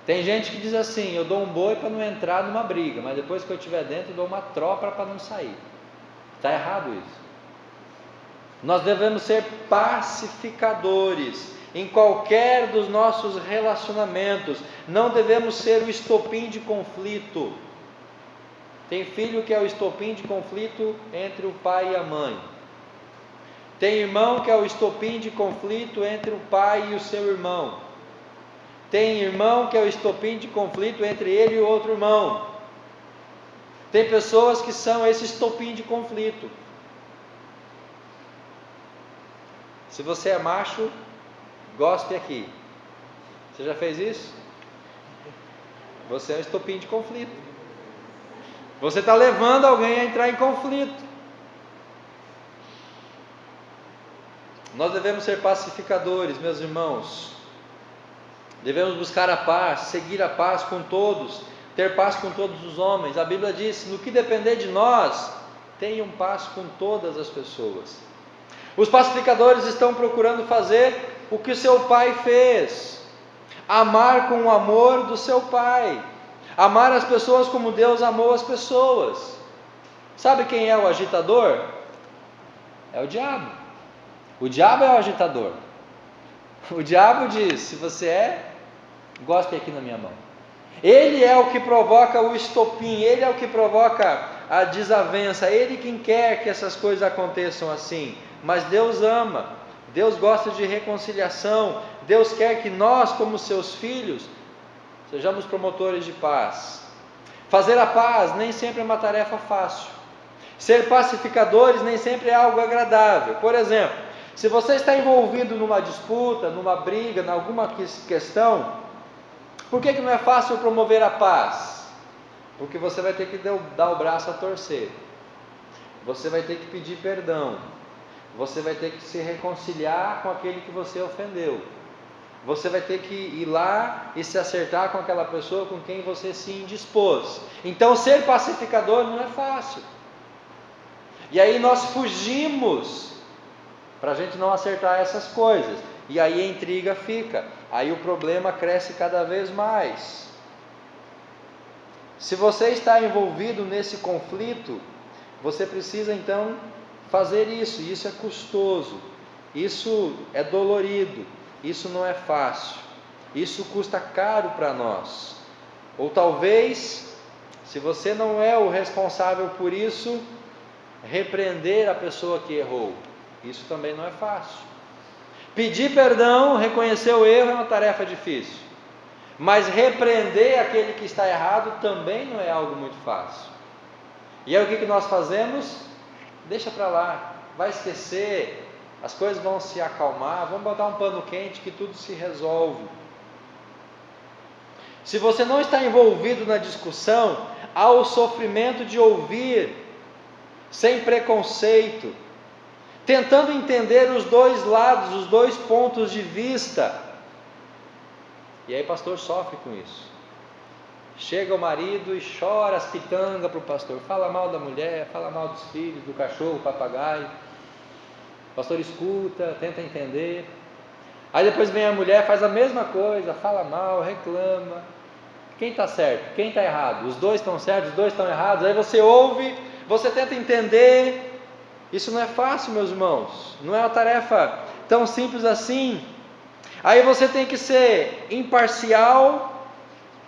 Tem gente que diz assim: eu dou um boi para não entrar numa briga, mas depois que eu estiver dentro eu dou uma tropa para não sair. Está errado isso. Nós devemos ser pacificadores em qualquer dos nossos relacionamentos. Não devemos ser o estopim de conflito. Tem filho que é o estopim de conflito entre o pai e a mãe. Tem irmão que é o estopim de conflito entre o pai e o seu irmão. Tem irmão que é o estopim de conflito entre ele e o outro irmão. Tem pessoas que são esse estopim de conflito. Se você é macho, gospe aqui. Você já fez isso? Você é um estopim de conflito. Você está levando alguém a entrar em conflito. Nós devemos ser pacificadores, meus irmãos. Devemos buscar a paz, seguir a paz com todos, ter paz com todos os homens. A Bíblia diz: no que depender de nós, tenham paz com todas as pessoas. Os pacificadores estão procurando fazer o que o seu pai fez: amar com o amor do seu pai, amar as pessoas como Deus amou as pessoas. Sabe quem é o agitador? É o diabo. O diabo é o agitador. O diabo diz: se você é, gospe aqui na minha mão. Ele é o que provoca o estopim, ele é o que provoca a desavença, ele quem quer que essas coisas aconteçam assim. Mas Deus ama, Deus gosta de reconciliação, Deus quer que nós, como seus filhos, sejamos promotores de paz. Fazer a paz nem sempre é uma tarefa fácil. Ser pacificadores nem sempre é algo agradável. Por exemplo, se você está envolvido numa disputa, numa briga, em alguma questão, por que não é fácil promover a paz? Porque você vai ter que dar o braço a torcer, você vai ter que pedir perdão, você vai ter que se reconciliar com aquele que você ofendeu, você vai ter que ir lá e se acertar com aquela pessoa com quem você se indispôs. Então ser pacificador não é fácil, e aí nós fugimos para a gente não acertar essas coisas, e aí a intriga fica, aí o problema cresce cada vez mais. Se você está envolvido nesse conflito, você precisa então fazer isso, e isso é custoso, isso é dolorido, isso não é fácil, isso custa caro para nós. Ou talvez, se você não é o responsável por isso, repreender a pessoa que errou, isso também não é fácil. Pedir perdão, reconhecer o erro é uma tarefa difícil, mas repreender aquele que está errado também não é algo muito fácil. E aí o que nós fazemos? Deixa para lá, vai esquecer, as coisas vão se acalmar, vamos botar um pano quente que tudo se resolve. Se você não está envolvido na discussão, há o sofrimento de ouvir sem preconceito, tentando entender os dois lados, os dois pontos de vista. E aí pastor sofre com isso. Chega o marido e chora as pitangas para o pastor, fala mal da mulher, fala mal dos filhos, do cachorro, do papagaio. O pastor escuta, tenta entender. Aí depois vem a mulher, faz a mesma coisa, fala mal, reclama, Quem está certo? Quem está errado? Os dois estão certos, os dois estão errados. Aí você ouve, você tenta entender. Isso não é fácil, meus irmãos. Não é uma tarefa tão simples assim. Aí você tem que ser imparcial.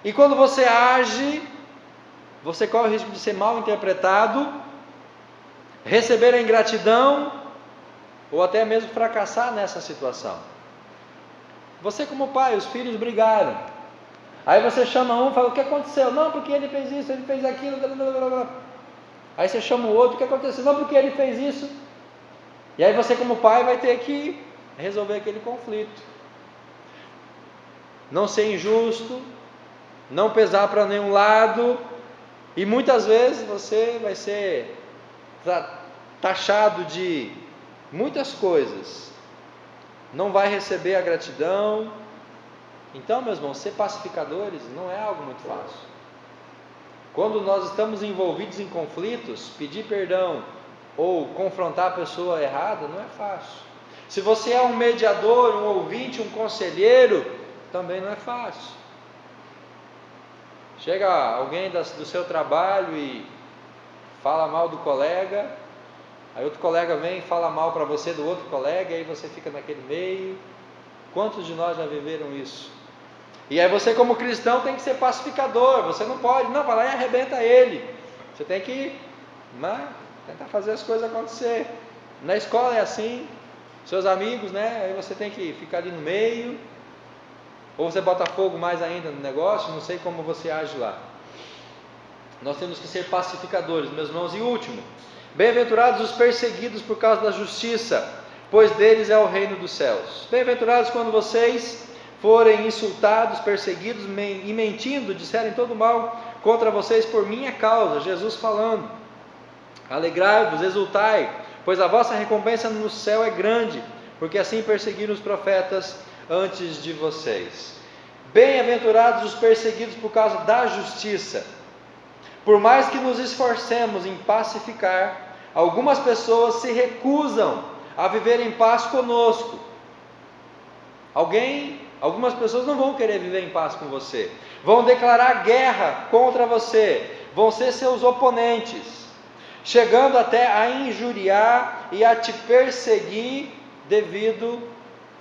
E quando você age, você corre o risco de ser mal interpretado, receber a ingratidão, ou até mesmo fracassar nessa situação. Você como pai, os filhos brigaram. Aí você chama um e fala, o que aconteceu? Não, porque ele fez isso, ele fez aquilo, blá, blá, blá, blá. Aí você chama o outro, o que aconteceu? Não, porque ele fez isso. E aí você como pai vai ter que resolver aquele conflito. Não ser injusto, não pesar para nenhum lado. E muitas vezes você vai ser taxado de muitas coisas. Não vai receber a gratidão. Então, meus irmãos, ser pacificadores não é algo muito fácil. Quando nós estamos envolvidos em conflitos, pedir perdão ou confrontar a pessoa errada não é fácil. Se você é um mediador, um ouvinte, um conselheiro, também não é fácil. Chega alguém do seu trabalho e fala mal do colega, aí outro colega vem e fala mal para você do outro colega, e aí você fica naquele meio. Quantos de nós já viveram isso? E aí você como cristão tem que ser pacificador. Você não pode, não, vai lá e arrebenta ele. Você tem que tentar fazer as coisas acontecer. Na escola é assim, seus amigos, né? Aí você tem que ficar ali no meio, ou você bota fogo mais ainda no negócio, não sei como você age lá. Nós temos que ser pacificadores, meus irmãos. E último, bem-aventurados os perseguidos por causa da justiça, pois deles é o reino dos céus. Bem-aventurados quando vocês forem insultados, perseguidos e mentindo, disserem todo mal contra vocês por minha causa. Jesus falando. Alegrai-vos, exultai, pois a vossa recompensa no céu é grande, porque assim perseguiram os profetas antes de vocês. Bem-aventurados os perseguidos por causa da justiça. Por mais que nos esforcemos em pacificar, algumas pessoas se recusam a viver em paz conosco. Algumas pessoas não vão querer viver em paz com você, vão declarar guerra contra você, vão ser seus oponentes, chegando até a injuriar e a te perseguir devido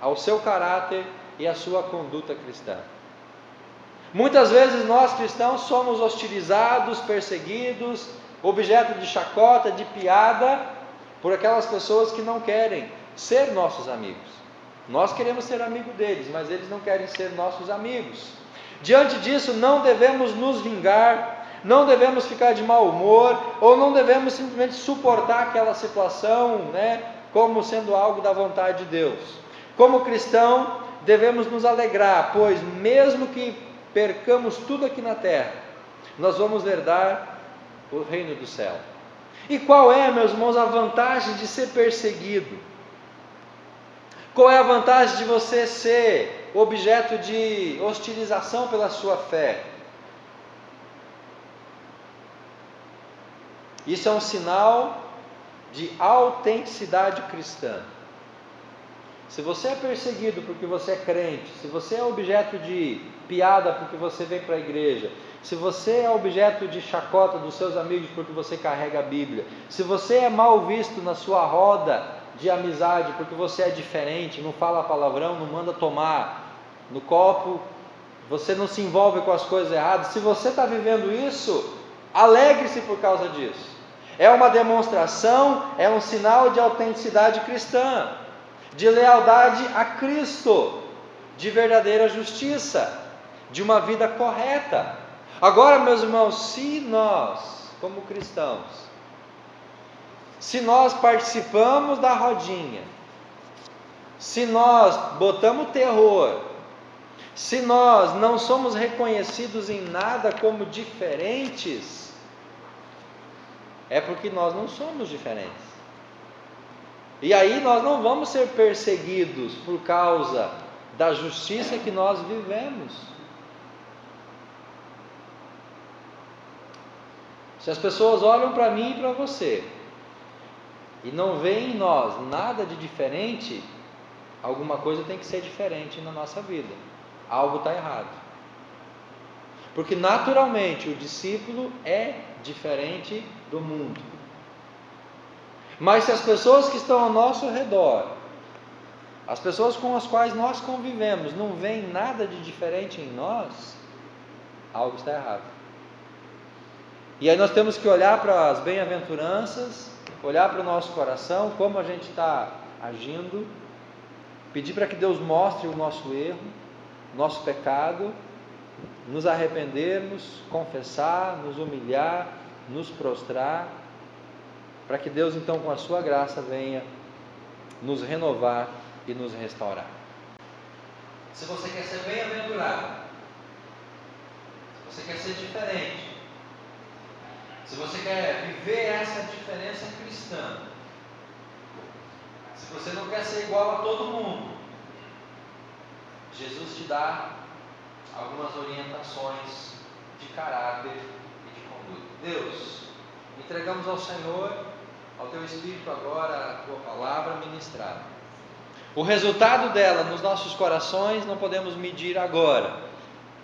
ao seu caráter e à sua conduta cristã. Muitas vezes nós cristãos somos hostilizados, perseguidos, objeto de chacota, de piada, por aquelas pessoas que não querem ser nossos amigos. Nós queremos ser amigo deles, mas eles não querem ser nossos amigos. Diante disso, não devemos nos vingar, não devemos ficar de mau humor, ou não devemos simplesmente suportar aquela situação, como sendo algo da vontade de Deus. Como cristão, devemos nos alegrar, pois mesmo que percamos tudo aqui na terra, nós vamos herdar o reino do céu. E qual é, meus irmãos, a vantagem de ser perseguido? Qual é a vantagem de você ser objeto de hostilização pela sua fé? Isso é um sinal de autenticidade cristã. Se você é perseguido porque você é crente, se você é objeto de piada porque você vem para a igreja, se você é objeto de chacota dos seus amigos porque você carrega a Bíblia, se você é mal visto na sua roda de amizade porque você é diferente, não fala palavrão, não manda tomar no copo, você não se envolve com as coisas erradas, se você está vivendo isso, alegre-se por causa disso. É uma demonstração, é um sinal de autenticidade cristã, de lealdade a Cristo, de verdadeira justiça, de uma vida correta. Agora, meus irmãos, se nós, como cristãos, se nós participamos da rodinha, se nós botamos terror, se nós não somos reconhecidos em nada como diferentes, é porque nós não somos diferentes. E aí nós não vamos ser perseguidos por causa da justiça que nós vivemos. Se as pessoas olham para mim e para você e não veem em nós nada de diferente, alguma coisa tem que ser diferente na nossa vida. Algo está errado. Porque naturalmente o discípulo é diferente do mundo. Mas se as pessoas que estão ao nosso redor, as pessoas com as quais nós convivemos, não veem nada de diferente em nós, algo está errado. E aí nós temos que olhar para as bem-aventuranças, olhar para o nosso coração, como a gente está agindo, pedir para que Deus mostre o nosso erro, nosso pecado, nos arrependermos, confessar, nos humilhar, nos prostrar, para que Deus então com a sua graça venha nos renovar e nos restaurar. Se você quer ser bem-aventurado, se você quer ser diferente, se você quer viver essa diferença cristã, se você não quer ser igual a todo mundo, Jesus te dá algumas orientações de caráter e de conduta. Deus, entregamos ao Senhor, ao Teu Espírito agora, a Tua palavra ministrada. O resultado dela nos nossos corações não podemos medir agora,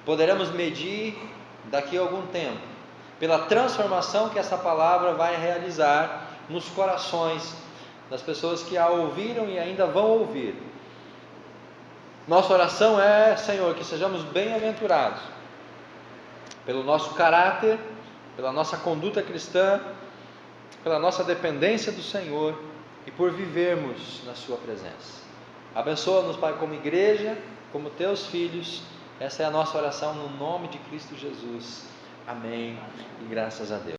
poderemos medir daqui a algum tempo, pela transformação que essa palavra vai realizar nos corações das pessoas que a ouviram e ainda vão ouvir. Nossa oração é, Senhor, que sejamos bem-aventurados pelo nosso caráter, pela nossa conduta cristã, pela nossa dependência do Senhor e por vivermos na Sua presença. Abençoa-nos, Pai, como igreja, como Teus filhos. Essa é a nossa oração no nome de Cristo Jesus. Amém e graças a Deus.